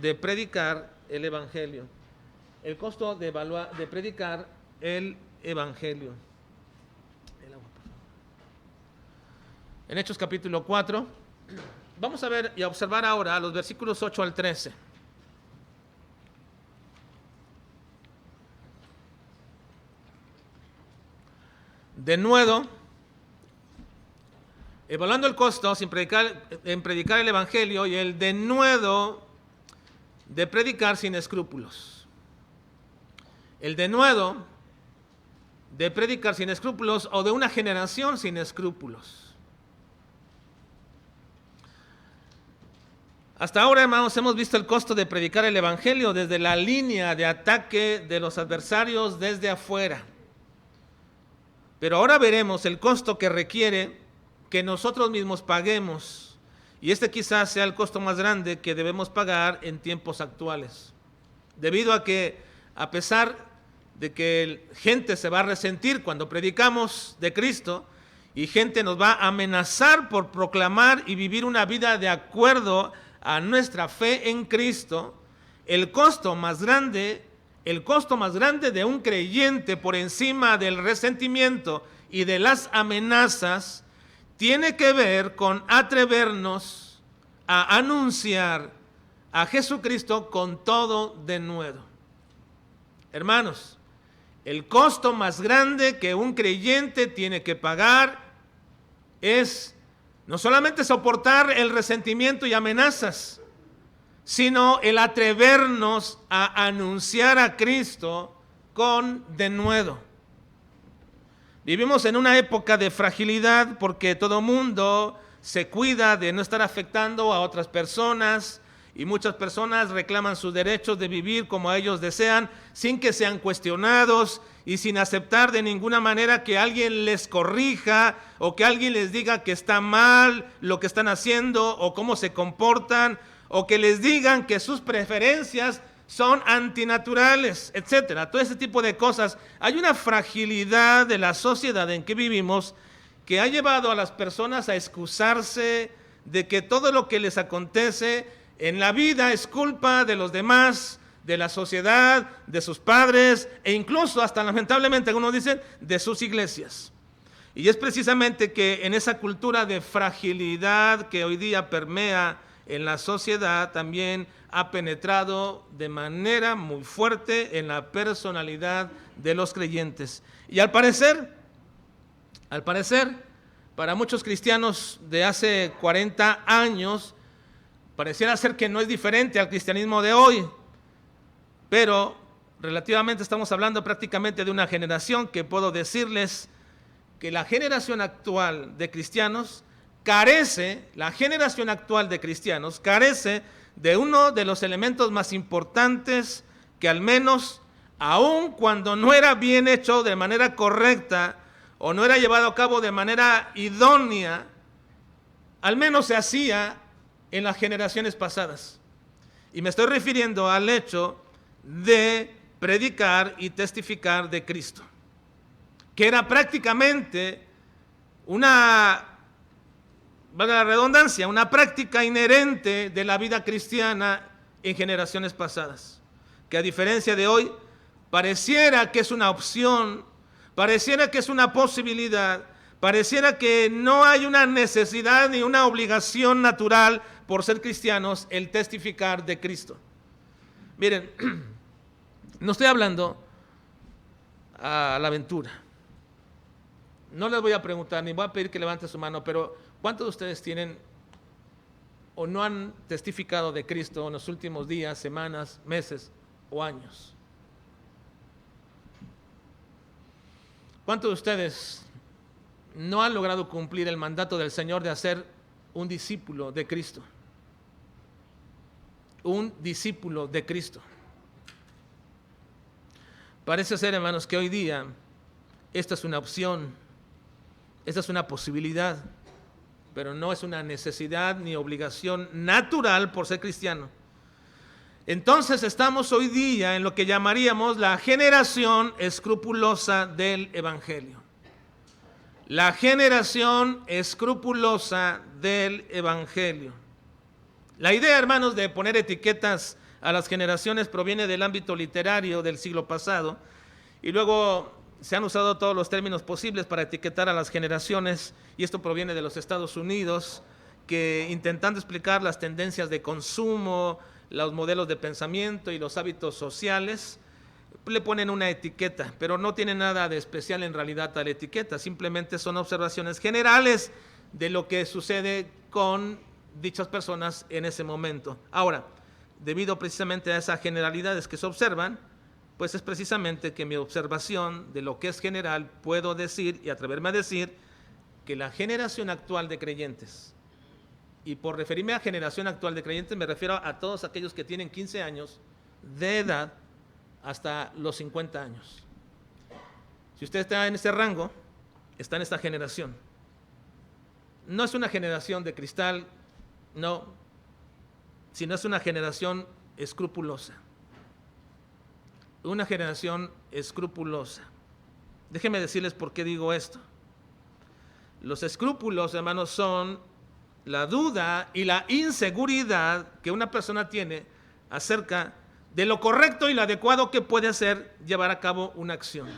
de predicar el Evangelio. El costo de predicar el Evangelio. En Hechos capítulo 4, vamos a ver y a observar ahora los versículos 8 al 13. De nuevo, evaluando el costo en predicar el Evangelio y el denuedo de predicar sin escrúpulos. El denuedo de predicar sin escrúpulos o de una generación sin escrúpulos. Hasta ahora, hermanos, hemos visto el costo de predicar el Evangelio desde la línea de ataque de los adversarios desde afuera. Pero ahora veremos el costo que requiere que nosotros mismos paguemos. Y este quizás sea el costo más grande que debemos pagar en tiempos actuales. Debido a que, a pesar de que gente se va a resentir cuando predicamos de Cristo, y gente nos va a amenazar por proclamar y vivir una vida de acuerdo a nuestra fe en Cristo, el costo más grande de un creyente por encima del resentimiento y de las amenazas tiene que ver con atrevernos a anunciar a Jesucristo con todo denuedo. Hermanos, el costo más grande que un creyente tiene que pagar es no solamente soportar el resentimiento y amenazas, sino el atrevernos a anunciar a Cristo con denuedo. Vivimos en una época de fragilidad porque todo mundo se cuida de no estar afectando a otras personas y muchas personas reclaman sus derechos de vivir como ellos desean sin que sean cuestionados y sin aceptar de ninguna manera que alguien les corrija o que alguien les diga que está mal lo que están haciendo o cómo se comportan o que les digan que sus preferencias son antinaturales, etcétera. Todo ese tipo de cosas. Hay una fragilidad de la sociedad en que vivimos que ha llevado a las personas a excusarse de que todo lo que les acontece en la vida es culpa de los demás, de la sociedad, de sus padres e incluso hasta lamentablemente algunos dicen de sus iglesias. Y es precisamente que en esa cultura de fragilidad que hoy día permea en la sociedad también ha penetrado de manera muy fuerte en la personalidad de los creyentes. Y al parecer, para muchos cristianos de hace 40 años, pareciera ser que no es diferente al cristianismo de hoy, pero relativamente estamos hablando prácticamente de una generación que puedo decirles que la generación actual de cristianos carece de uno de los elementos más importantes que al menos, aun cuando no era bien hecho de manera correcta o no era llevado a cabo de manera idónea, al menos se hacía en las generaciones pasadas. Y me estoy refiriendo al hecho de predicar y testificar de Cristo, que era prácticamente una, valga la redundancia, una práctica inherente de la vida cristiana en generaciones pasadas, que a diferencia de hoy, pareciera que es una opción, pareciera que es una posibilidad, pareciera que no hay una necesidad ni una obligación natural por ser cristianos el testificar de Cristo. Miren, no estoy hablando a la aventura. No les voy a preguntar, ni voy a pedir que levanten su mano, pero ¿cuántos de ustedes tienen o no han testificado de Cristo en los últimos días, semanas, meses o años? ¿Cuántos de ustedes no han logrado cumplir el mandato del Señor de hacer un discípulo de Cristo? Un discípulo de Cristo. Parece ser, hermanos, que hoy día esta es una opción, esta es una posibilidad, pero no es una necesidad ni obligación natural por ser cristiano. Entonces estamos hoy día en lo que llamaríamos la generación escrupulosa del Evangelio. La generación escrupulosa del Evangelio. La idea, hermanos, de poner etiquetas a las generaciones proviene del ámbito literario del siglo pasado, y luego se han usado todos los términos posibles para etiquetar a las generaciones, y esto proviene de los Estados Unidos, que intentando explicar las tendencias de consumo, los modelos de pensamiento y los hábitos sociales, le ponen una etiqueta, pero no tiene nada de especial en realidad a la etiqueta, simplemente son observaciones generales de lo que sucede con dichas personas en ese momento. Ahora, debido precisamente a esas generalidades que se observan, pues es precisamente que mi observación de lo que es general puedo decir y atreverme a decir que la generación actual de creyentes, y por referirme a generación actual de creyentes me refiero a todos aquellos que tienen 15 años de edad hasta los 50 años. Si usted está en ese rango, está en esta generación. No es una generación de cristal, no, sino es una generación escrupulosa. Una generación escrupulosa. Déjenme decirles por qué digo esto. Los escrúpulos, hermanos, son la duda y la inseguridad que una persona tiene acerca de lo correcto y lo adecuado que puede hacer llevar a cabo una acción.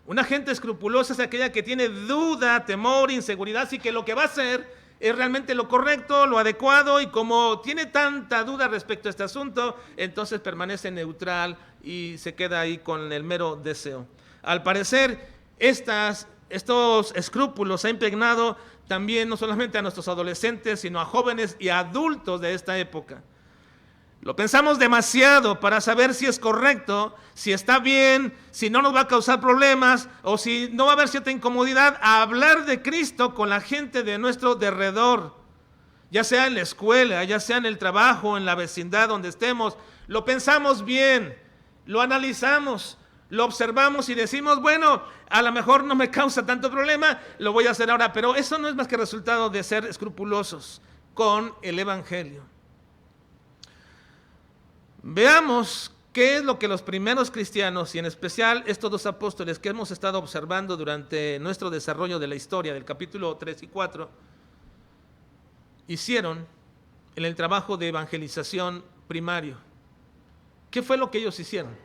Una gente escrupulosa es aquella que tiene duda, temor, inseguridad, así que lo que va a hacer es realmente lo correcto, lo adecuado, y como tiene tanta duda respecto a este asunto, entonces permanece neutral y se queda ahí con el mero deseo. Al parecer, estos escrúpulos ha impregnado también no solamente a nuestros adolescentes, sino a jóvenes y adultos de esta época. Lo pensamos demasiado para saber si es correcto, si está bien, si no nos va a causar problemas o si no va a haber cierta incomodidad a hablar de Cristo con la gente de nuestro derredor, ya sea en la escuela, ya sea en el trabajo, en la vecindad donde estemos. Lo pensamos bien, lo analizamos, lo observamos y decimos, bueno, a lo mejor no me causa tanto problema, lo voy a hacer ahora, pero eso no es más que resultado de ser escrupulosos con el Evangelio. Veamos qué es lo que los primeros cristianos, y en especial estos dos apóstoles que hemos estado observando durante nuestro desarrollo de la historia del capítulo 3 y 4, hicieron en el trabajo de evangelización primario. ¿Qué fue lo que ellos hicieron?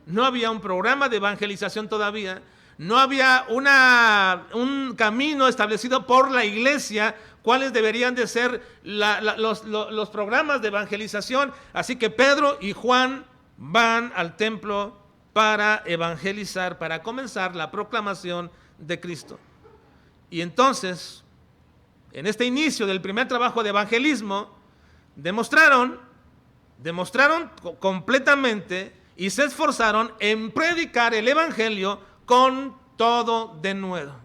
No había un programa de evangelización todavía, no había un camino establecido por la iglesia, cuáles deberían de ser los programas de evangelización. Así que Pedro y Juan van al templo para evangelizar, para comenzar la proclamación de Cristo. Y entonces, en este inicio del primer trabajo de evangelismo, demostraron completamente y se esforzaron en predicar el evangelio con todo denuedo.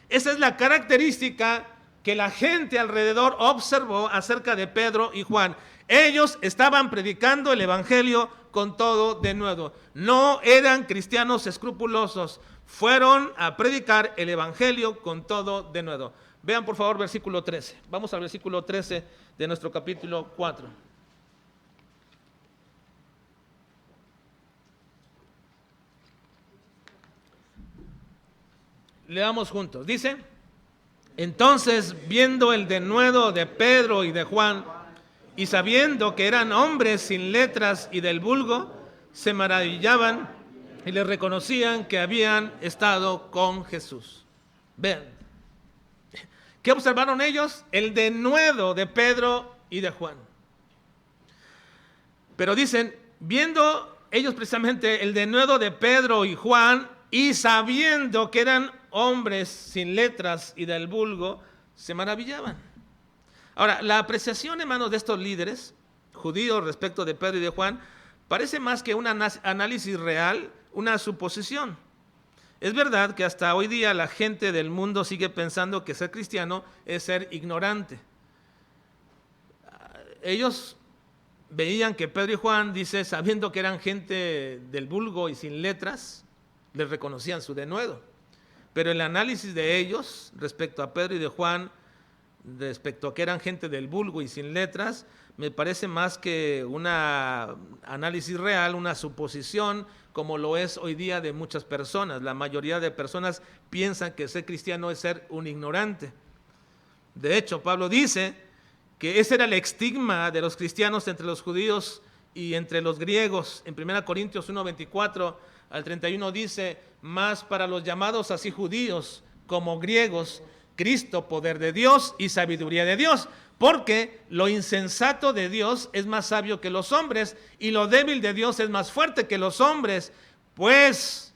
Esa es la característica que la gente alrededor observó acerca de Pedro y Juan. Ellos estaban predicando el evangelio con todo denuedo. No eran cristianos escrupulosos, fueron a predicar el evangelio con todo denuedo. Vean por favor versículo 13. Vamos al versículo 13 de nuestro capítulo 4. Leamos juntos. Dice: entonces, viendo el denuedo de Pedro y de Juan, y sabiendo que eran hombres sin letras y del vulgo, se maravillaban y les reconocían que habían estado con Jesús. Vean, ¿qué observaron ellos? El denuedo de Pedro y de Juan. Pero dicen, viendo ellos precisamente el denuedo de Pedro y Juan, y sabiendo que eran hombres sin letras y del vulgo, se maravillaban. Ahora, la apreciación, hermanos, de estos líderes judíos respecto de Pedro y de Juan parece más que un análisis real, una suposición. Es verdad que hasta hoy día la gente del mundo sigue pensando que ser cristiano es ser ignorante. Ellos veían que Pedro y Juan, dice, sabiendo que eran gente del vulgo y sin letras, les reconocían su denuedo. Pero el análisis de ellos respecto a Pedro y de Juan, respecto a que eran gente del vulgo y sin letras, me parece más que un análisis real, una suposición, como lo es hoy día de muchas personas. La mayoría de personas piensan que ser cristiano es ser un ignorante. De hecho, Pablo dice que ese era el estigma de los cristianos entre los judíos y entre los griegos. En 1 Corintios 1:24 al 31 dice: mas para los llamados así judíos como griegos, Cristo, poder de Dios y sabiduría de Dios, porque lo insensato de Dios es más sabio que los hombres, y lo débil de Dios es más fuerte que los hombres. Pues,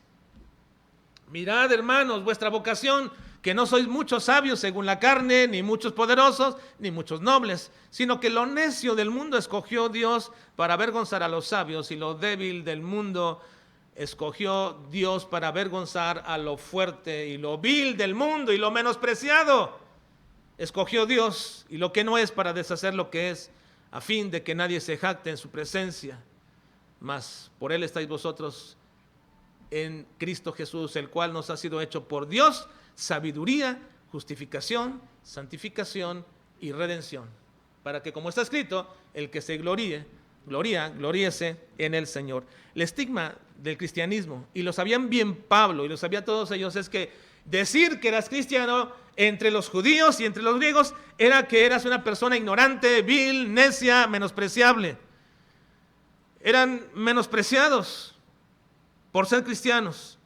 mirad, hermanos, vuestra vocación, que no sois muchos sabios según la carne, ni muchos poderosos, ni muchos nobles, sino que lo necio del mundo escogió Dios para avergonzar a los sabios, y lo débil del mundo escogió Dios para avergonzar a lo fuerte, y lo vil del mundo y lo menospreciado escogió Dios, y lo que no es, para deshacer lo que es, a fin de que nadie se jacte en su presencia. Mas por él estáis vosotros en Cristo Jesús, el cual nos ha sido hecho por Dios sabiduría, justificación, santificación y redención, para que, como está escrito, el que se gloríese en el Señor. El estigma del cristianismo, y lo sabían bien Pablo, y lo sabía todos ellos, es que decir que eras cristiano entre los judíos y entre los griegos era que eras una persona ignorante, vil, necia, menospreciable. Eran menospreciados por ser cristianos.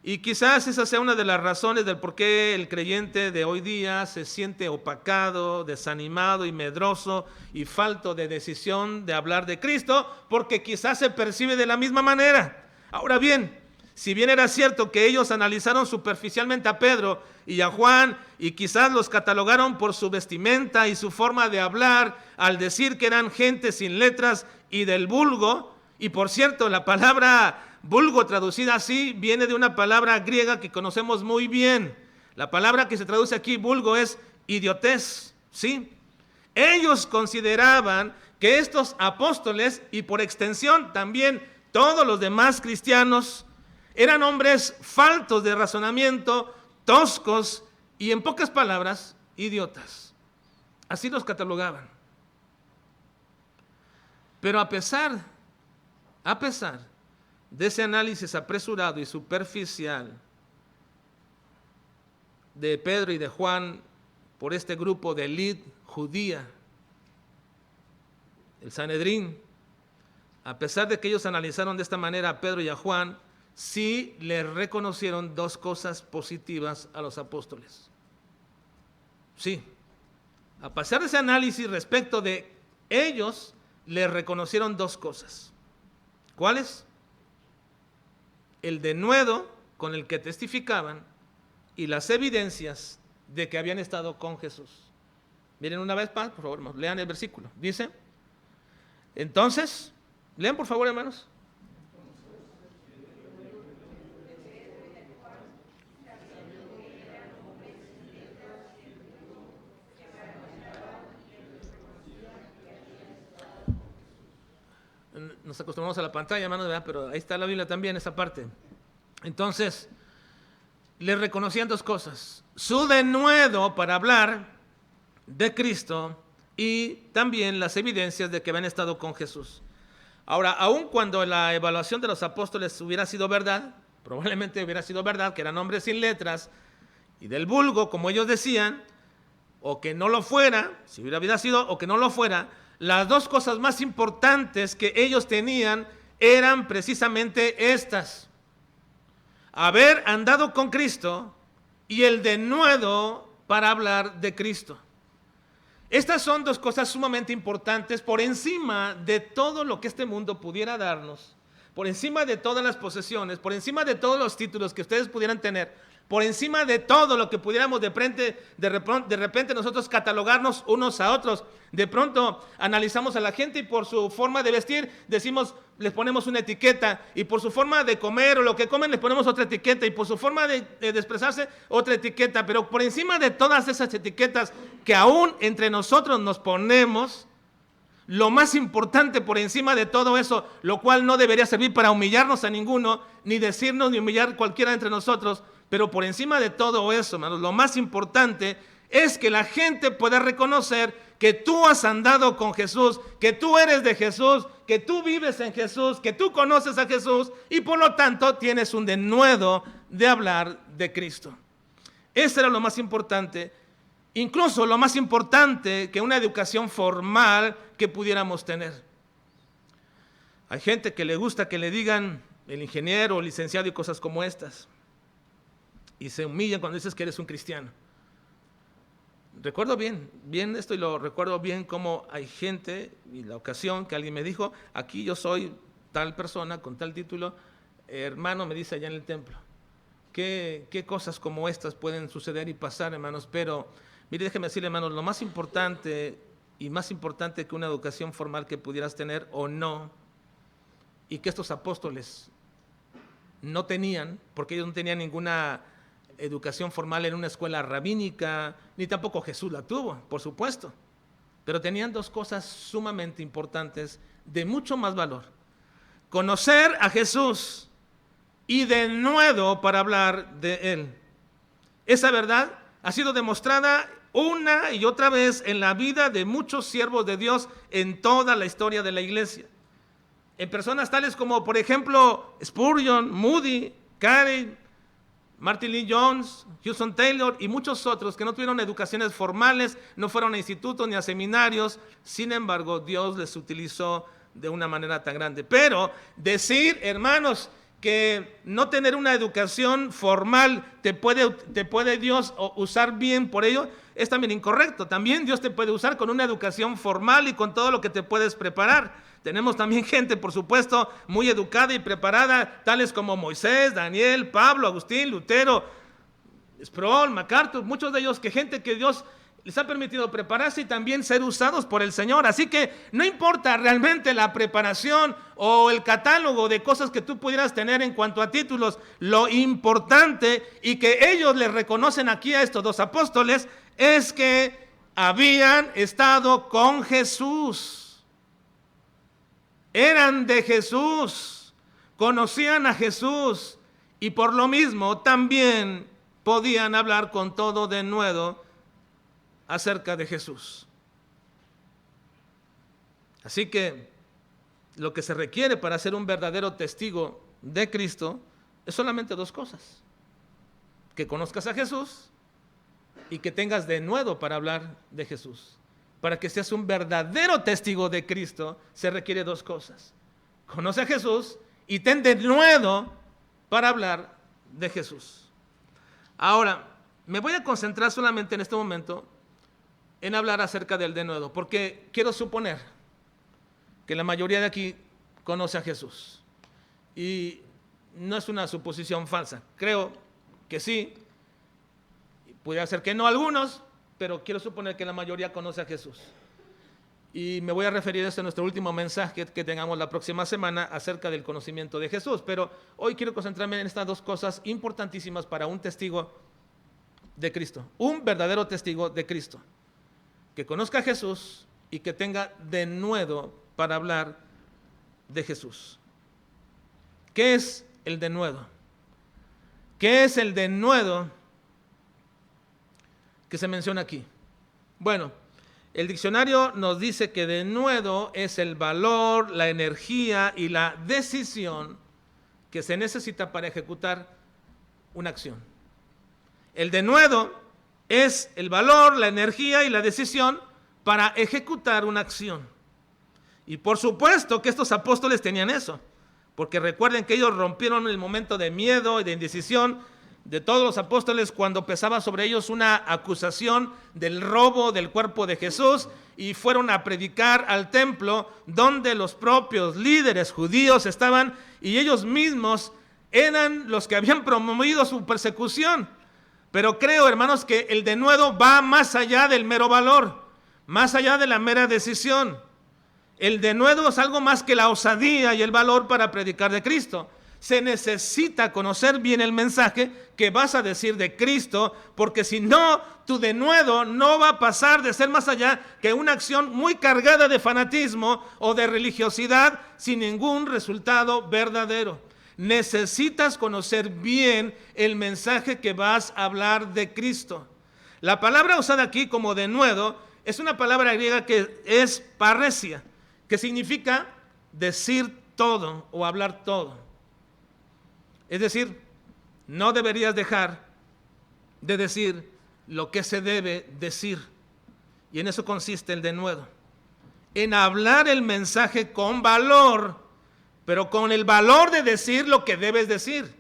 Y quizás esa sea una de las razones del por qué el creyente de hoy día se siente opacado, desanimado y medroso y falto de decisión de hablar de Cristo, porque quizás se percibe de la misma manera. Ahora bien, si bien era cierto que ellos analizaron superficialmente a Pedro y a Juan, y quizás los catalogaron por su vestimenta y su forma de hablar, al decir que eran gente sin letras y del vulgo, y por cierto, la palabra vulgo, traducida así, viene de una palabra griega que conocemos muy bien. La palabra que se traduce aquí, vulgo, es idiotez, ¿sí? Ellos consideraban que estos apóstoles, y por extensión también todos los demás cristianos, eran hombres faltos de razonamiento, toscos y, en pocas palabras, idiotas. Así los catalogaban. Pero a pesar de ese análisis apresurado y superficial de Pedro y de Juan por este grupo de élite judía, el Sanedrín, a pesar de que ellos analizaron de esta manera a Pedro y a Juan, sí les reconocieron dos cosas positivas a los apóstoles. Sí, a pesar de ese análisis respecto de ellos, les reconocieron dos cosas. ¿Cuáles? El denuedo con el que testificaban y las evidencias de que habían estado con Jesús. Miren una vez más, por favor, lean el versículo. Dice, entonces, lean por favor, hermanos. Nos acostumbramos a la pantalla, hermanos, ¿verdad? Pero ahí está la Biblia también, esa parte. Entonces, les reconocían dos cosas: su denuedo para hablar de Cristo y también las evidencias de que habían estado con Jesús. Ahora, aun cuando la evaluación de los apóstoles hubiera sido verdad, probablemente hubiera sido verdad, que eran hombres sin letras y del vulgo, como ellos decían, o que no lo fuera, si hubiera sido, o que no lo fuera, las dos cosas más importantes que ellos tenían eran precisamente estas: haber andado con Cristo y el denuedo para hablar de Cristo. Estas son dos cosas sumamente importantes por encima de todo lo que este mundo pudiera darnos, por encima de todas las posesiones, por encima de todos los títulos que ustedes pudieran tener, por encima de todo lo que pudiéramos de repente nosotros catalogarnos unos a otros. De pronto analizamos a la gente y por su forma de vestir decimos, les ponemos una etiqueta, y por su forma de comer o lo que comen les ponemos otra etiqueta, y por su forma de expresarse otra etiqueta. Pero por encima de todas esas etiquetas que aún entre nosotros nos ponemos, lo más importante por encima de todo eso, lo cual no debería servir para humillarnos a ninguno, ni decirnos ni humillar cualquiera entre nosotros, pero por encima de todo eso, hermanos, lo más importante es que la gente pueda reconocer que tú has andado con Jesús, que tú eres de Jesús, que tú vives en Jesús, que tú conoces a Jesús y por lo tanto tienes un denuedo de hablar de Cristo. Eso era lo más importante. incluso lo más importante que una educación formal que pudiéramos tener. Hay gente que le gusta que le digan el ingeniero, licenciado y cosas como estas, y se humillan cuando dices que eres un cristiano. Recuerdo bien esto, y lo recuerdo bien como hay gente, y la ocasión que alguien me dijo, aquí yo soy tal persona con tal título, hermano, me dice allá en el templo. ¿Qué cosas como estas pueden suceder y pasar, hermanos? Pero, mire, déjeme decirle, hermanos, lo más importante y más importante que una educación formal que pudieras tener o no, y que estos apóstoles no tenían, porque ellos no tenían ninguna educación formal en una escuela rabínica, ni tampoco Jesús la tuvo, por supuesto. Pero tenían dos cosas sumamente importantes, de mucho más valor: conocer a Jesús y denuedo para hablar de Él. Esa verdad ha sido demostrada una y otra vez en la vida de muchos siervos de Dios en toda la historia de la iglesia. En personas tales como, por ejemplo, Spurgeon, Moody, Carey, Martin Lloyd Jones, Hudson Taylor y muchos otros que no tuvieron educaciones formales, no fueron a institutos ni a seminarios. Sin embargo, Dios les utilizó de una manera tan grande. Pero decir, hermanos, que no tener una educación formal te puede Dios usar bien por ello, es también incorrecto. También Dios te puede usar con una educación formal y con todo lo que te puedes preparar. Tenemos también gente, por supuesto, muy educada y preparada, tales como Moisés, Daniel, Pablo, Agustín, Lutero, Sproul, MacArthur, muchos de ellos, gente que Dios les ha permitido prepararse y también ser usados por el Señor. Así que no importa realmente la preparación o el catálogo de cosas que tú pudieras tener en cuanto a títulos, lo importante, y que ellos les reconocen aquí a estos dos apóstoles, es que habían estado con Jesús. Eran de Jesús, conocían a Jesús y por lo mismo también podían hablar con todo denuedo acerca de Jesús. Así que lo que se requiere para ser un verdadero testigo de Cristo es solamente dos cosas: que conozcas a Jesús y que tengas denuedo para hablar de Jesús. Para que seas un verdadero testigo de Cristo se requiere dos cosas: conoce a Jesús y ten denuedo para hablar de Jesús. Ahora, me voy a concentrar solamente en este momento en hablar acerca del denuedo, porque quiero suponer que la mayoría de aquí conoce a Jesús. Y no es una suposición falsa, creo que sí, puede ser que no algunos, pero quiero suponer que la mayoría conoce a Jesús. Y me voy a referir a esto en nuestro último mensaje que tengamos la próxima semana acerca del conocimiento de Jesús. Pero hoy quiero concentrarme en estas dos cosas importantísimas para un testigo de Cristo, un verdadero testigo de Cristo: que conozca a Jesús y que tenga denuedo para hablar de Jesús. ¿Qué es el denuedo? ¿Qué es el denuedo que se menciona aquí? Bueno, el diccionario nos dice que denuedo es el valor, la energía y la decisión que se necesita para ejecutar una acción. El denuedo es el valor, la energía y la decisión para ejecutar una acción. Y por supuesto que estos apóstoles tenían eso, porque recuerden que ellos rompieron el momento de miedo y de indecisión de todos los apóstoles cuando pesaba sobre ellos una acusación del robo del cuerpo de Jesús, y fueron a predicar al templo donde los propios líderes judíos estaban, y ellos mismos eran los que habían promovido su persecución. Pero creo, hermanos, que el denuedo va más allá del mero valor, más allá de la mera decisión. El denuedo es algo más que la osadía y el valor para predicar de Cristo. Se necesita conocer bien el mensaje que vas a decir de Cristo, porque si no, tu denuedo no va a pasar de ser más allá que una acción muy cargada de fanatismo o de religiosidad sin ningún resultado verdadero. Necesitas conocer bien el mensaje que vas a hablar de Cristo. La palabra usada aquí como denuedo es una palabra griega que es parresia, que significa decir todo o hablar todo. Es decir, no deberías dejar de decir lo que se debe decir. Y en eso consiste el denuedo. En hablar el mensaje con valor, pero con el valor de decir lo que debes decir,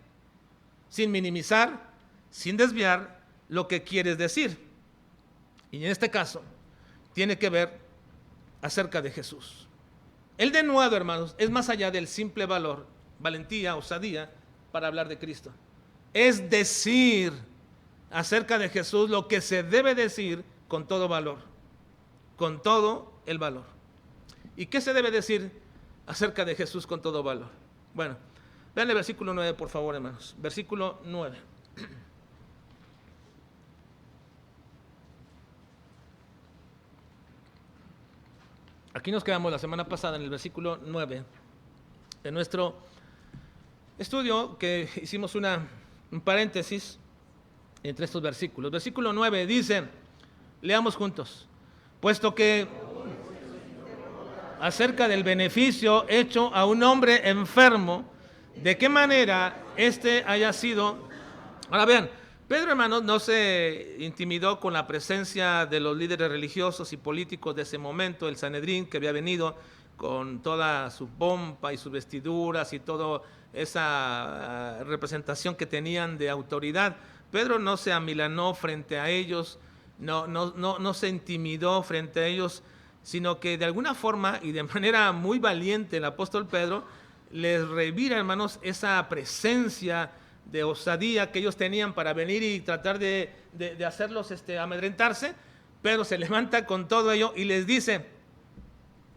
sin minimizar, sin desviar lo que quieres decir. Y en este caso, tiene que ver acerca de Jesús. El denuedo, hermanos, es más allá del simple valor, valentía, osadía, para hablar de Cristo. Es decir acerca de Jesús lo que se debe decir con todo valor, con todo el valor. ¿Y qué se debe decir acerca de Jesús con todo valor? Bueno, vean el versículo 9, por favor, hermanos. Versículo 9. Aquí nos quedamos la semana pasada en el versículo 9 de nuestro estudio, que hicimos un paréntesis entre estos versículos. Versículo 9 dice, leamos juntos, puesto que acerca del beneficio hecho a un hombre enfermo, de qué manera éste haya sido. Ahora vean, Pedro, hermanos, no se intimidó con la presencia de los líderes religiosos y políticos de ese momento, el Sanedrín, que había venido con toda su pompa y sus vestiduras y toda esa representación que tenían de autoridad. Pedro no se amilanó frente a ellos, no se intimidó frente a ellos, sino que de alguna forma y de manera muy valiente el apóstol Pedro les revira, hermanos, esa presencia de osadía que ellos tenían para venir y tratar de hacerlos amedrentarse. Pedro se levanta con todo ello y les dice,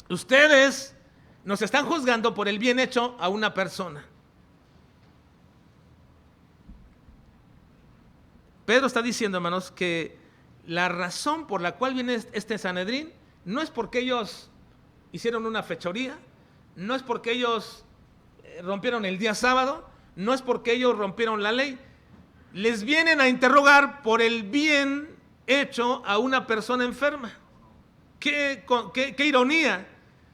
ustedes nos están juzgando por el bien hecho a una persona. Pedro está diciendo, hermanos, que la razón por la cual viene este Sanedrín no es porque ellos hicieron una fechoría, no es porque ellos rompieron el día sábado, no es porque ellos rompieron la ley. Les vienen a interrogar por el bien hecho a una persona enferma. ¡Qué ironía!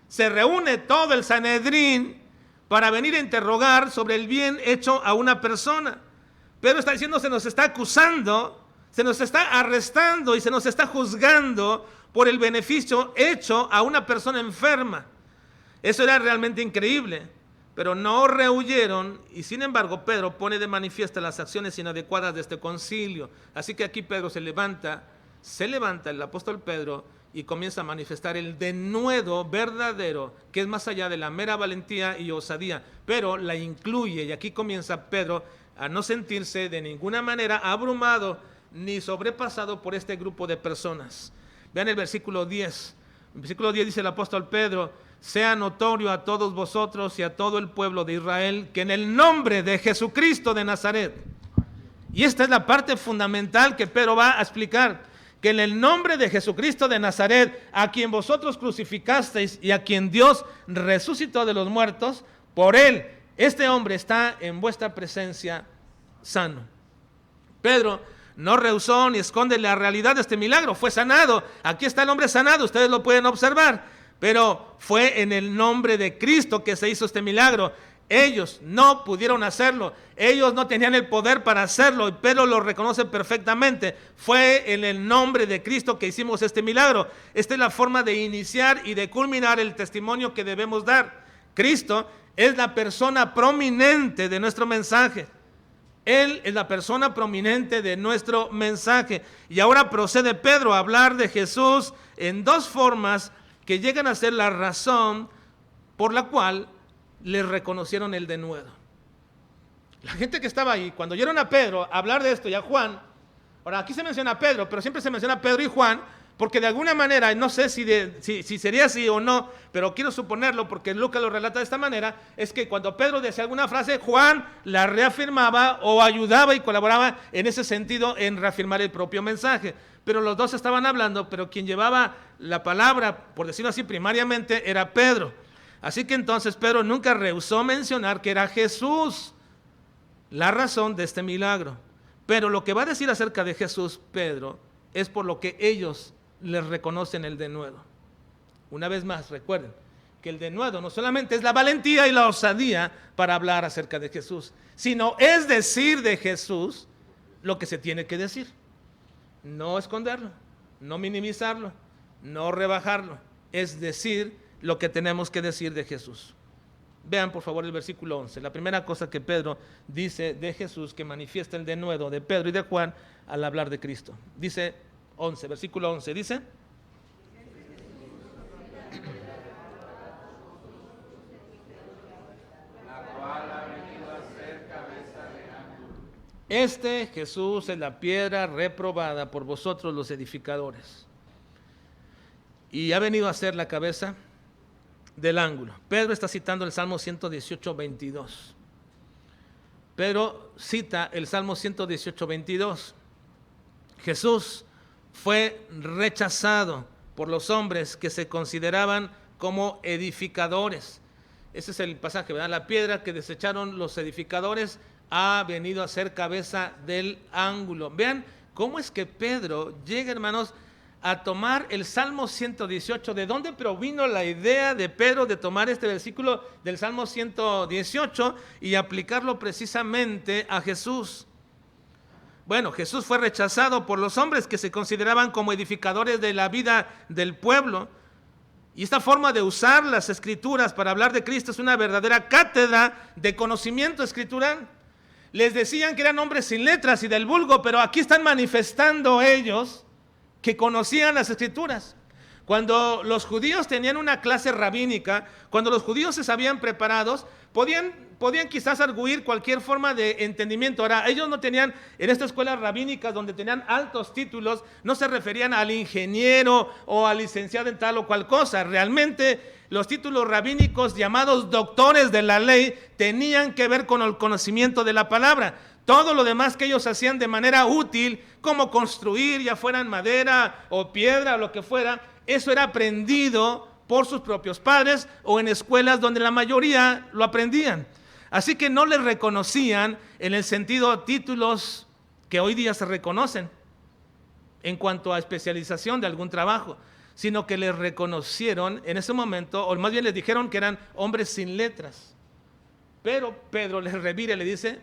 Se reúne todo el Sanedrín para venir a interrogar sobre el bien hecho a una persona. Pedro está diciendo, se nos está acusando, se nos está arrestando y se nos está juzgando por el beneficio hecho a una persona enferma. Eso era realmente increíble, pero no rehuyeron, y sin embargo Pedro pone de manifiesto las acciones inadecuadas de este concilio. Así que aquí Pedro se levanta el apóstol Pedro y comienza a manifestar el denuedo verdadero, que es más allá de la mera valentía y osadía, pero la incluye, y aquí comienza Pedro a no sentirse de ninguna manera abrumado ni sobrepasado por este grupo de personas. Vean el versículo 10. En el versículo 10 dice el apóstol Pedro, sea notorio a todos vosotros y a todo el pueblo de Israel que en el nombre de Jesucristo de Nazaret, y esta es la parte fundamental que Pedro va a explicar, que en el nombre de Jesucristo de Nazaret, a quien vosotros crucificasteis y a quien Dios resucitó de los muertos, por él, este hombre está en vuestra presencia sano. Pedro no rehusó ni esconde la realidad de este milagro, fue sanado. Aquí está el hombre sanado, ustedes lo pueden observar, pero fue en el nombre de Cristo que se hizo este milagro. Ellos no pudieron hacerlo, ellos no tenían el poder para hacerlo, y Pedro lo reconoce perfectamente. Fue en el nombre de Cristo que hicimos este milagro. Esta es la forma de iniciar y de culminar el testimonio que debemos dar. Cristo es la persona prominente de nuestro mensaje. Él es la persona prominente de nuestro mensaje. Y ahora procede Pedro a hablar de Jesús en dos formas que llegan a ser la razón por la cual les reconocieron el denuedo. La gente que estaba ahí, cuando oyeron a Pedro hablar de esto y a Juan, ahora aquí se menciona a Pedro, pero siempre se menciona a Pedro y Juan, porque de alguna manera, no sé si sería así o no, pero quiero suponerlo porque Lucas lo relata de esta manera, es que cuando Pedro decía alguna frase, Juan la reafirmaba o ayudaba y colaboraba en ese sentido en reafirmar el propio mensaje. Pero los dos estaban hablando, pero quien llevaba la palabra, por decirlo así, primariamente era Pedro. Así que entonces Pedro nunca rehusó mencionar que era Jesús la razón de este milagro. Pero lo que va a decir acerca de Jesús, Pedro, es por lo que ellos les reconocen el denuedo. Una vez más, recuerden que el denuedo no solamente es la valentía y la osadía para hablar acerca de Jesús, sino es decir de Jesús lo que se tiene que decir. no esconderlo, no minimizarlo, no rebajarlo. Es decir, lo que tenemos que decir de Jesús. Vean por favor el versículo 11. La primera cosa que Pedro dice de Jesús, que manifiesta el denuedo de Pedro y de Juan al hablar de Cristo. Dice 11, versículo 11, dice: Este Jesús es la piedra reprobada por vosotros los edificadores, y ha venido a ser la cabeza del ángulo. Pedro está citando el Salmo 118, 22. Pedro cita el Salmo 118, 22. Jesús fue rechazado por los hombres que se consideraban como edificadores. Ese es el pasaje, ¿verdad? La piedra que desecharon los edificadores ha venido a ser cabeza del ángulo. Vean cómo es que Pedro llega, hermanos, a tomar el Salmo 118. ¿De dónde provino la idea de Pedro de tomar este versículo del Salmo 118 y aplicarlo precisamente a Jesús? Bueno, Jesús fue rechazado por los hombres que se consideraban como edificadores de la vida del pueblo. Y esta forma de usar las escrituras para hablar de Cristo es una verdadera cátedra de conocimiento escritural. Les decían que eran hombres sin letras y del vulgo, pero aquí están manifestando ellos que conocían las escrituras. Cuando los judíos tenían una clase rabínica, cuando los judíos se sabían preparados, podían quizás arguir cualquier forma de entendimiento. Ahora, ellos no tenían, en estas escuelas rabínicas donde tenían altos títulos, no se referían al ingeniero o al licenciado en tal o cual cosa. Realmente los títulos rabínicos llamados doctores de la ley tenían que ver con el conocimiento de la palabra. Todo lo demás que ellos hacían de manera útil, como construir, ya fuera en madera o piedra o lo que fuera, eso era aprendido por sus propios padres o en escuelas donde la mayoría lo aprendían. Así que no les reconocían en el sentido títulos que hoy día se reconocen en cuanto a especialización de algún trabajo, sino que les reconocieron en ese momento, o más bien les dijeron que eran hombres sin letras. Pero Pedro les revira y le dice: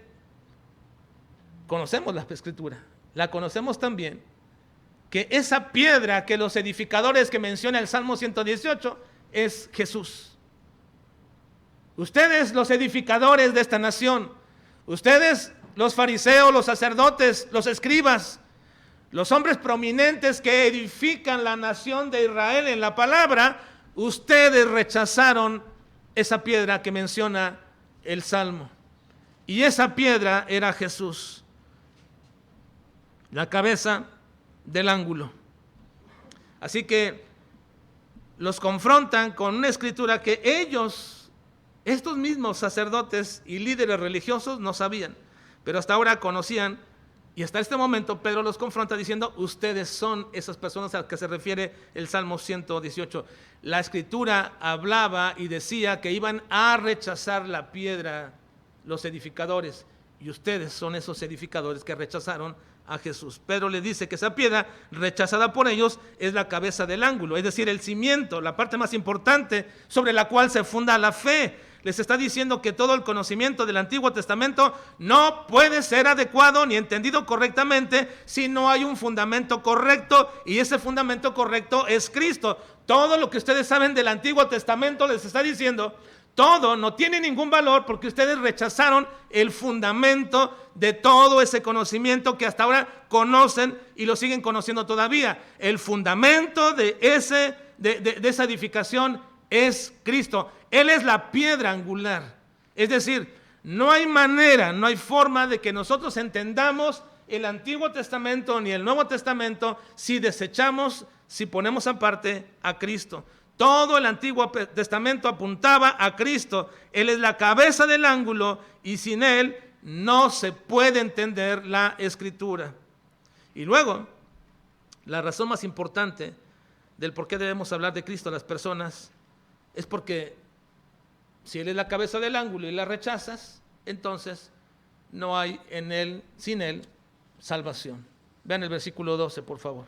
conocemos la escritura, la conocemos también, que esa piedra que los edificadores que menciona el Salmo 118 es Jesús. Ustedes, los edificadores de esta nación, ustedes, los fariseos, los sacerdotes, los escribas, los hombres prominentes que edifican la nación de Israel en la palabra, ustedes rechazaron esa piedra que menciona el Salmo. Y esa piedra era Jesús, la cabeza del ángulo. Así que los confrontan con una escritura que ellos, estos mismos sacerdotes y líderes religiosos, no sabían, pero hasta ahora conocían. Y hasta este momento Pedro los confronta diciendo: ustedes son esas personas a las que se refiere el Salmo 118. La escritura hablaba y decía que iban a rechazar la piedra los edificadores, y ustedes son esos edificadores que rechazaron a Jesús. Pedro le dice que esa piedra rechazada por ellos es la cabeza del ángulo, es decir, el cimiento, la parte más importante sobre la cual se funda la fe. Les está diciendo que todo el conocimiento del Antiguo Testamento no puede ser adecuado ni entendido correctamente si no hay un fundamento correcto, y ese fundamento correcto es Cristo. Todo lo que ustedes saben del Antiguo Testamento, les está diciendo, todo no tiene ningún valor porque ustedes rechazaron el fundamento de todo ese conocimiento que hasta ahora conocen y lo siguen conociendo todavía. El fundamento de esa edificación es Cristo. Él es la piedra angular. Es decir, no hay manera, no hay forma de que nosotros entendamos el Antiguo Testamento ni el Nuevo Testamento si desechamos, si ponemos aparte a Cristo. Todo el Antiguo Testamento apuntaba a Cristo. Él es la cabeza del ángulo y sin Él no se puede entender la Escritura. Y luego, la razón más importante del por qué debemos hablar de Cristo a las personas es porque si Él es la cabeza del ángulo y la rechazas, entonces no hay en Él, sin Él, salvación. Vean el versículo 12, por favor.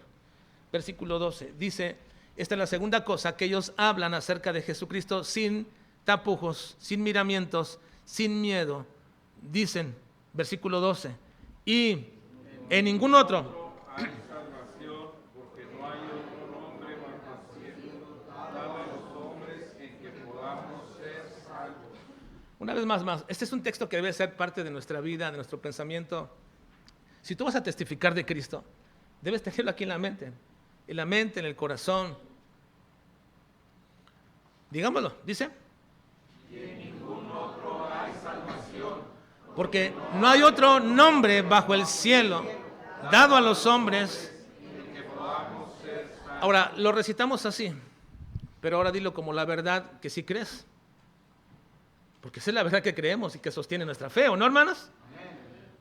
Versículo 12 dice: esta es la segunda cosa, que ellos hablan acerca de Jesucristo sin tapujos, sin miramientos, sin miedo. Dicen, versículo 12, y en ningún otro Una vez más, este es un texto que debe ser parte de nuestra vida, de nuestro pensamiento. Si tú vas a testificar de Cristo, debes tenerlo aquí en la mente, en el corazón. Digámoslo, dice. Y en ningún otro hay salvación. Porque no hay otro nombre bajo el cielo dado a los hombres. Ahora, lo recitamos así, pero ahora dilo como la verdad que sí crees. Porque esa es la verdad que creemos y que sostiene nuestra fe, ¿o no, hermanos?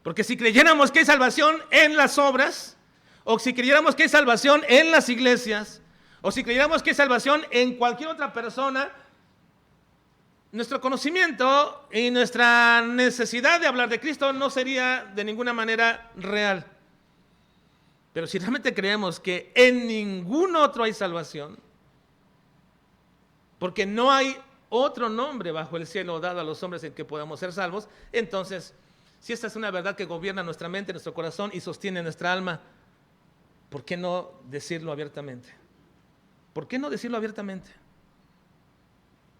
Porque si creyéramos que hay salvación en las obras, o si creyéramos que hay salvación en las iglesias, o si creyéramos que hay salvación en cualquier otra persona, nuestro conocimiento y nuestra necesidad de hablar de Cristo no sería de ninguna manera real. Pero si realmente creemos que en ningún otro hay salvación, porque no hay otro nombre bajo el cielo dado a los hombres en que podamos ser salvos, entonces, si esta es una verdad que gobierna nuestra mente, nuestro corazón y sostiene nuestra alma, ¿por qué no decirlo abiertamente? ¿Por qué no decirlo abiertamente?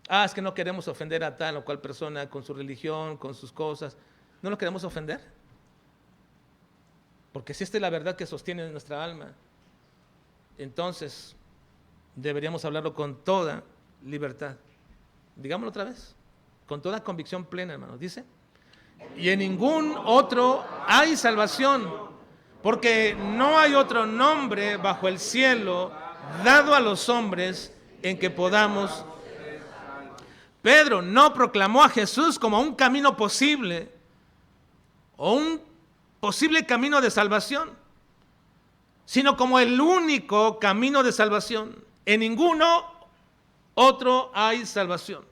Es que no queremos ofender a tal o cual persona con su religión, con sus cosas. ¿No lo queremos ofender? Porque si esta es la verdad que sostiene nuestra alma, entonces deberíamos hablarlo con toda libertad. Digámoslo otra vez, con toda convicción plena, hermanos. Dice, y en ningún otro hay salvación, porque no hay otro nombre bajo el cielo dado a los hombres en que podamos. Pedro no proclamó a Jesús como un camino posible o un posible camino de salvación, sino como el único camino de salvación. En ninguno otro hay salvación.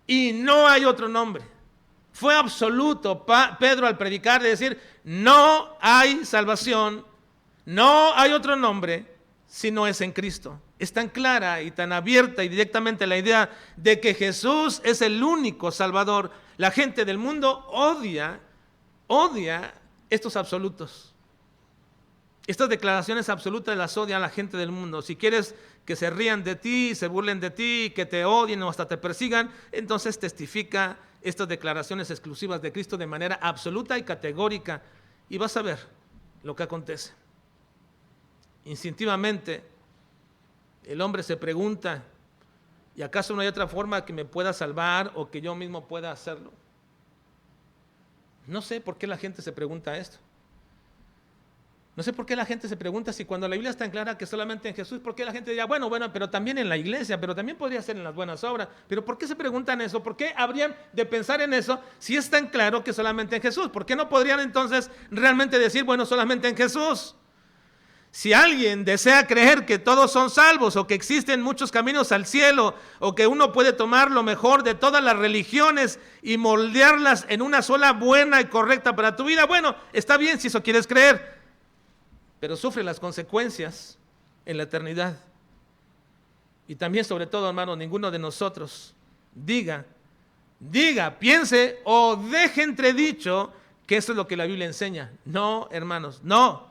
Y no hay otro nombre. Fue absoluto Pedro al predicar de decir, no hay salvación, no hay otro nombre, si no es en Cristo. Es tan clara y tan abierta y directamente la idea de que Jesús es el único Salvador. La gente del mundo odia estos absolutos. Estas declaraciones absolutas las odia la gente del mundo. Si quieres que se rían de ti, se burlen de ti, que te odien o hasta te persigan, entonces testifica estas declaraciones exclusivas de Cristo de manera absoluta y categórica y vas a ver lo que acontece. Instintivamente, el hombre se pregunta, ¿y acaso no hay otra forma que me pueda salvar o que yo mismo pueda hacerlo? No sé por qué la gente se pregunta esto. No sé por qué la gente se pregunta si cuando la Biblia es tan clara que solamente en Jesús, ¿por qué la gente dirá, bueno, pero también en la iglesia, pero también podría ser en las buenas obras? Pero ¿por qué se preguntan eso? ¿Por qué habrían de pensar en eso si es tan claro que solamente en Jesús? ¿Por qué no podrían entonces realmente decir, bueno, solamente en Jesús? Si alguien desea creer que todos son salvos o que existen muchos caminos al cielo o que uno puede tomar lo mejor de todas las religiones y moldearlas en una sola buena y correcta para tu vida, bueno, está bien si eso quieres creer, pero sufre las consecuencias en la eternidad. Y también, sobre todo, hermano, ninguno de nosotros diga, piense o deje entredicho que eso es lo que la Biblia enseña. No, hermanos, no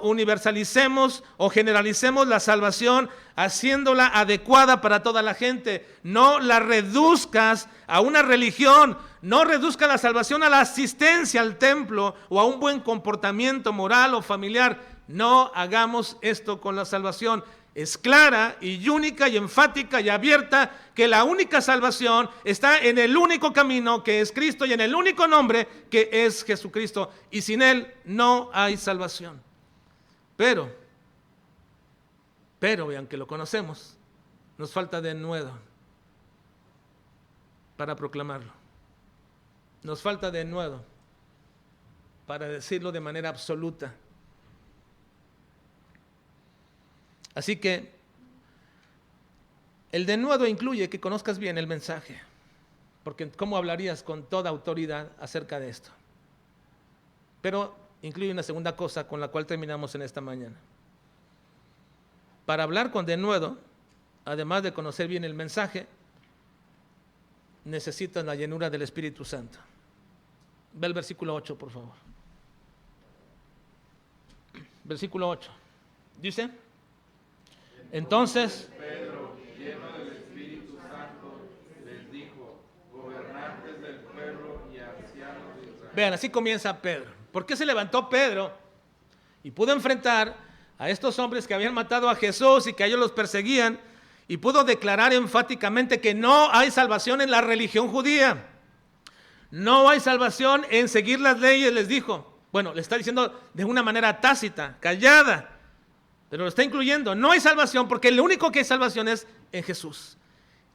universalicemos o generalicemos la salvación haciéndola adecuada para toda la gente. No la reduzcas a una religión. No reduzca la salvación a la asistencia al templo o a un buen comportamiento moral o familiar. No hagamos esto con la salvación. Es clara y única y enfática y abierta que la única salvación está en el único camino que es Cristo y en el único nombre que es Jesucristo. Y sin Él no hay salvación. Pero, y aunque lo conocemos, nos falta denuedo para proclamarlo. Nos falta denuedo para decirlo de manera absoluta. Así que el denuedo incluye que conozcas bien el mensaje, porque ¿cómo hablarías con toda autoridad acerca de esto? Pero incluye una segunda cosa con la cual terminamos en esta mañana. Para hablar con denuedo, además de conocer bien el mensaje, necesitas la llenura del Espíritu Santo. Ve el versículo 8, por favor. Versículo 8. Dice, entonces Pedro, lleno del Espíritu Santo, les dijo, gobernad Vean, así comienza Pedro. ¿Por qué se levantó Pedro y pudo enfrentar a estos hombres que habían matado a Jesús y que a ellos los perseguían, y pudo declarar enfáticamente que no hay salvación en la religión judía? No hay salvación en seguir las leyes, les dijo. Bueno, le está diciendo de una manera tácita, callada, pero lo está incluyendo. No hay salvación porque lo único que hay salvación es en Jesús.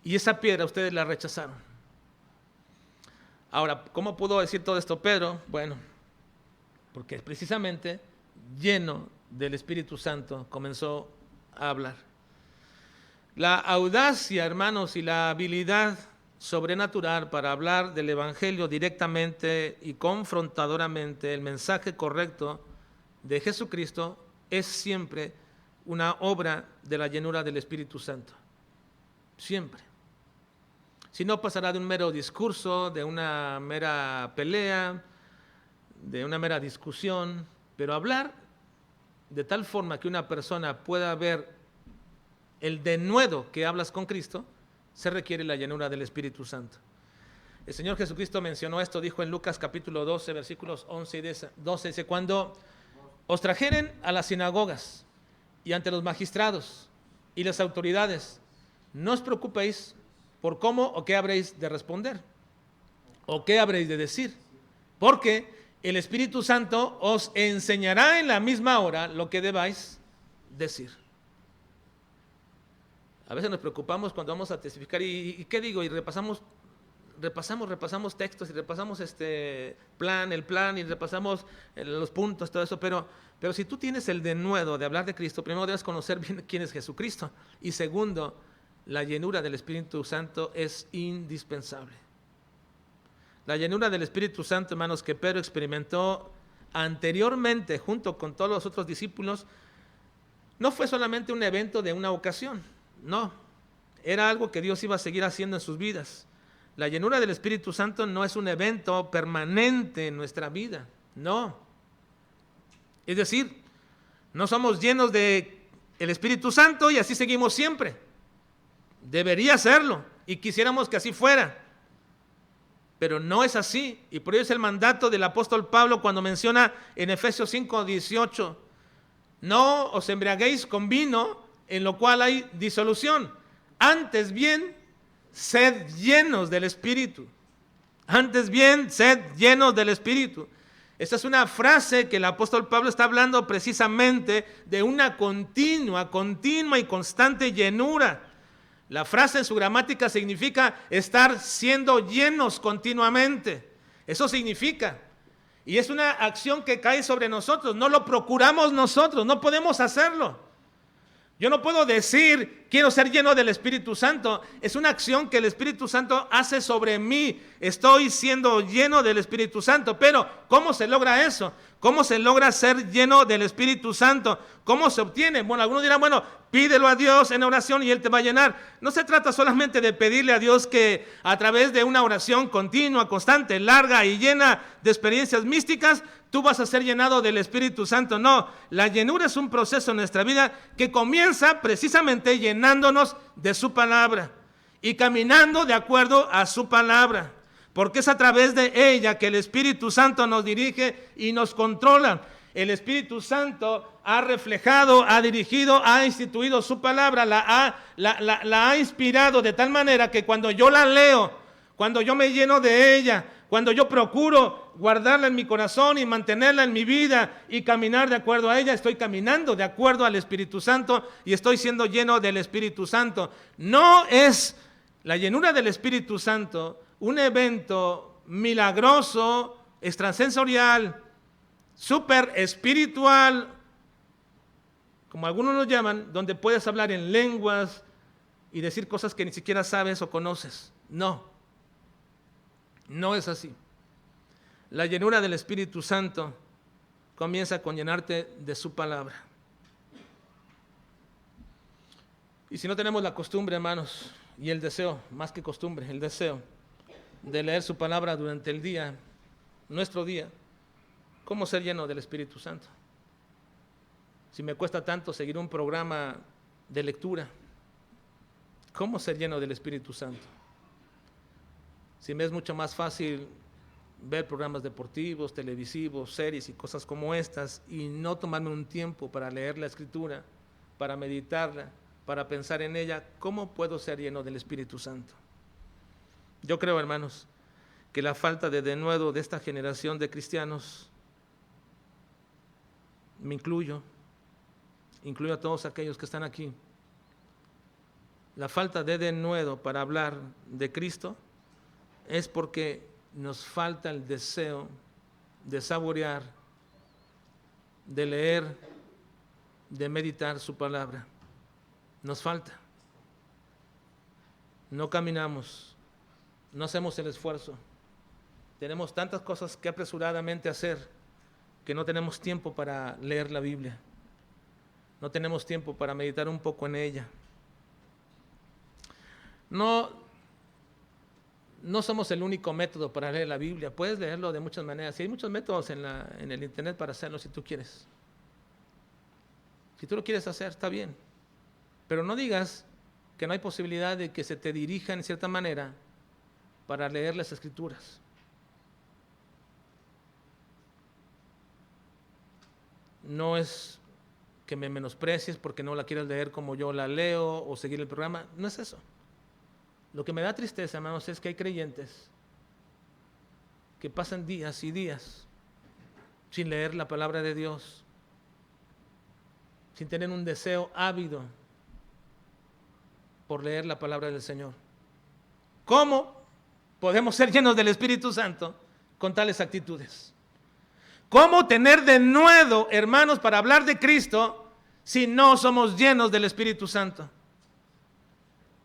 Y esa piedra ustedes la rechazaron. Ahora, ¿cómo pudo decir todo esto Pedro? Bueno, porque precisamente lleno del Espíritu Santo comenzó a hablar. La audacia, hermanos, y la habilidad sobrenatural para hablar del Evangelio directamente y confrontadoramente, el mensaje correcto de Jesucristo, es siempre una obra de la llenura del Espíritu Santo. Siempre. Si no, pasará de un mero discurso, de una mera pelea, de una mera discusión, pero hablar de tal forma que una persona pueda ver el denuedo que hablas con Cristo, se requiere la llenura del Espíritu Santo. El Señor Jesucristo mencionó esto, dijo en Lucas capítulo 12, versículos 11 y 12, dice: cuando os trajeren a las sinagogas y ante los magistrados y las autoridades, no os preocupéis por cómo o qué habréis de responder, o qué habréis de decir, porque el Espíritu Santo os enseñará en la misma hora lo que debáis decir. A veces nos preocupamos cuando vamos a testificar, ¿y qué digo? Y repasamos textos, y repasamos el plan, y repasamos los puntos, todo eso, pero si tú tienes el denuedo de hablar de Cristo, primero debes conocer bien quién es Jesucristo, y segundo, la llenura del Espíritu Santo es indispensable. La llenura del Espíritu Santo, hermanos, que Pedro experimentó anteriormente junto con todos los otros discípulos, no fue solamente un evento de una ocasión, no, era algo que Dios iba a seguir haciendo en sus vidas. La llenura del Espíritu Santo no es un evento permanente en nuestra vida, no. Es decir, no somos llenos de el Espíritu Santo y así seguimos siempre. Debería serlo y quisiéramos que así fuera, pero no es así, y por ello es el mandato del apóstol Pablo cuando menciona en Efesios 5:18: no os embriaguéis con vino, en lo cual hay disolución, antes bien sed llenos del Espíritu. Antes bien sed llenos del Espíritu. Esta es una frase que el apóstol Pablo está hablando precisamente de una continua y constante llenura. La frase en su gramática significa estar siendo llenos continuamente. Eso significa. Y es una acción que cae sobre nosotros. No lo procuramos nosotros, no podemos hacerlo. Yo no puedo decir, quiero ser lleno del Espíritu Santo. Es una acción que el Espíritu Santo hace sobre mí. Estoy siendo lleno del Espíritu Santo. Pero, ¿cómo se logra eso? ¿Cómo se logra ser lleno del Espíritu Santo? ¿Cómo se obtiene? Bueno, algunos dirán, bueno, pídelo a Dios en oración y Él te va a llenar. No se trata solamente de pedirle a Dios que a través de una oración continua, constante, larga y llena de experiencias místicas, tú vas a ser llenado del Espíritu Santo. No, la llenura es un proceso en nuestra vida que comienza precisamente llenándonos de su palabra y caminando de acuerdo a su palabra, porque es a través de ella que el Espíritu Santo nos dirige y nos controla. El Espíritu Santo ha reflejado, ha dirigido, ha instituido su palabra, la ha inspirado de tal manera que cuando yo la leo, cuando yo me lleno de ella, cuando yo procuro guardarla en mi corazón y mantenerla en mi vida y caminar de acuerdo a ella, estoy caminando de acuerdo al Espíritu Santo y estoy siendo lleno del Espíritu Santo. No es la llenura del Espíritu Santo un evento milagroso, extrasensorial, súper espiritual, como algunos lo llaman, donde puedes hablar en lenguas y decir cosas que ni siquiera sabes o conoces. No, no es así. La llenura del Espíritu Santo comienza con llenarte de su palabra. Y si no tenemos la costumbre, hermanos, y el deseo, más que costumbre, el deseo de leer su palabra durante el día, nuestro día, ¿cómo ser lleno del Espíritu Santo? Si me cuesta tanto seguir un programa de lectura, ¿cómo ser lleno del Espíritu Santo? Si me es mucho más fácil ver programas deportivos, televisivos, series y cosas como estas, y no tomarme un tiempo para leer la Escritura, para meditarla, para pensar en ella, ¿cómo puedo ser lleno del Espíritu Santo? Yo creo, hermanos, que la falta de denuedo de esta generación de cristianos, me incluyo a todos aquellos que están aquí, la falta de denuedo para hablar de Cristo es porque nos falta el deseo de saborear, de leer, de meditar su palabra. Nos falta. No caminamos, no hacemos el esfuerzo. Tenemos tantas cosas que apresuradamente hacer que no tenemos tiempo para leer la Biblia. No tenemos tiempo para meditar un poco en ella. No somos el único método para leer la Biblia. Puedes leerlo de muchas maneras. Y hay muchos métodos en el internet para hacerlo si tú quieres. Si tú lo quieres hacer, está bien. Pero no digas que no hay posibilidad de que se te dirija en cierta manera para leer las Escrituras. No es que me menosprecies porque no la quieras leer como yo la leo o seguir el programa. No es eso. Lo que me da tristeza, hermanos, es que hay creyentes que pasan días y días sin leer la palabra de Dios, sin tener un deseo ávido por leer la palabra del Señor. ¿Cómo podemos ser llenos del Espíritu Santo con tales actitudes? ¿Cómo tener denuedo, hermanos, para hablar de Cristo si no somos llenos del Espíritu Santo?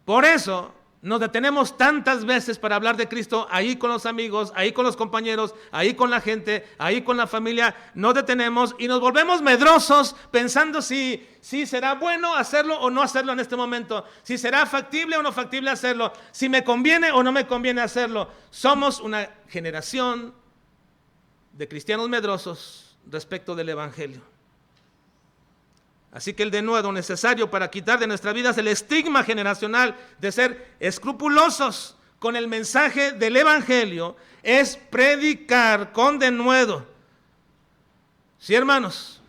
Por eso nos detenemos tantas veces para hablar de Cristo, ahí con los amigos, ahí con los compañeros, ahí con la gente, ahí con la familia. Nos detenemos y nos volvemos medrosos pensando si será bueno hacerlo o no hacerlo en este momento, si será factible o no factible hacerlo, si me conviene o no me conviene hacerlo. Somos una generación de cristianos medrosos respecto del Evangelio. Así que el denuedo necesario para quitar de nuestras vidas el estigma generacional de ser escrupulosos con el mensaje del Evangelio es predicar con denuedo. Sí, hermanos,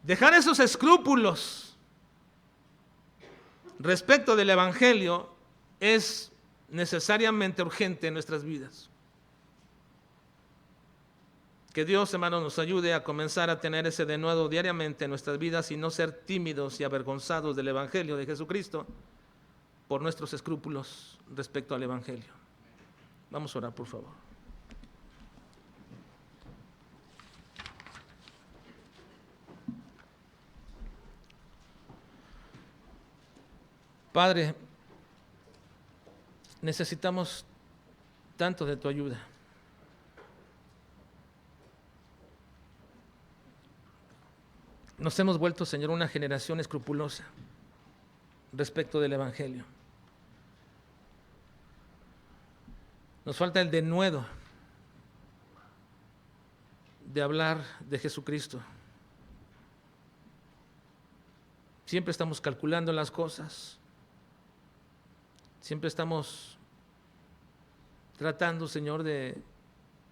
dejar esos escrúpulos respecto del Evangelio es necesariamente urgente en nuestras vidas. Que Dios, hermanos, nos ayude a comenzar a tener ese denuedo diariamente en nuestras vidas y no ser tímidos y avergonzados del Evangelio de Jesucristo por nuestros escrúpulos respecto al Evangelio. Vamos a orar, por favor. Padre, necesitamos tanto de tu ayuda. Nos hemos vuelto, Señor, una generación escrupulosa respecto del Evangelio. Nos falta el denuedo de hablar de Jesucristo. Siempre estamos calculando las cosas. Siempre estamos tratando, Señor, de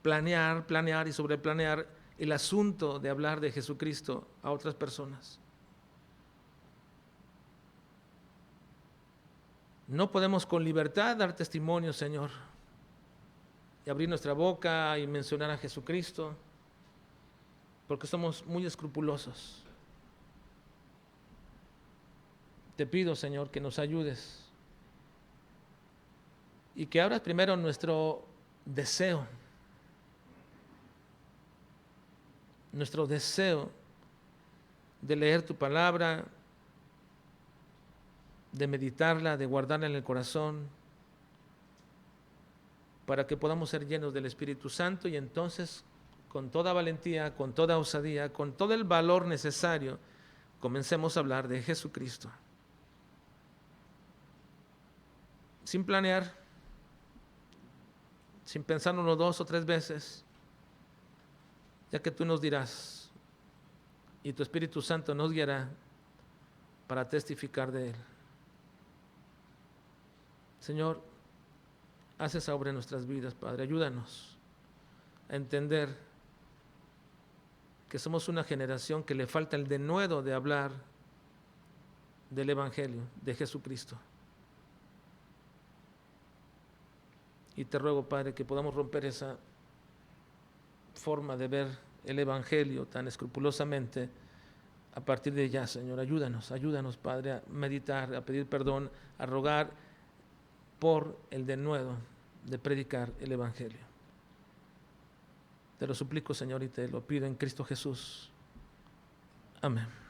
planear y sobreplanear el asunto de hablar de Jesucristo a otras personas. No podemos con libertad dar testimonio, Señor, y abrir nuestra boca y mencionar a Jesucristo, porque somos muy escrupulosos. Te pido, Señor, que nos ayudes y que abras primero nuestro deseo de leer tu palabra, de meditarla, de guardarla en el corazón, para que podamos ser llenos del Espíritu Santo y entonces con toda valentía, con toda osadía, con todo el valor necesario, comencemos a hablar de Jesucristo. Sin planear, sin pensárnoslo 2 o 3 veces, ya que tú nos dirás y tu Espíritu Santo nos guiará para testificar de Él. Señor, haz esa obra en nuestras vidas, Padre, ayúdanos a entender que somos una generación que le falta el denuedo de hablar del Evangelio, de Jesucristo. Y te ruego, Padre, que podamos romper esa forma de ver el Evangelio tan escrupulosamente a partir de ya, Señor. Ayúdanos, Padre, a meditar, a pedir perdón, a rogar por el denuedo de predicar el Evangelio. Te lo suplico, Señor, y te lo pido en Cristo Jesús. Amén.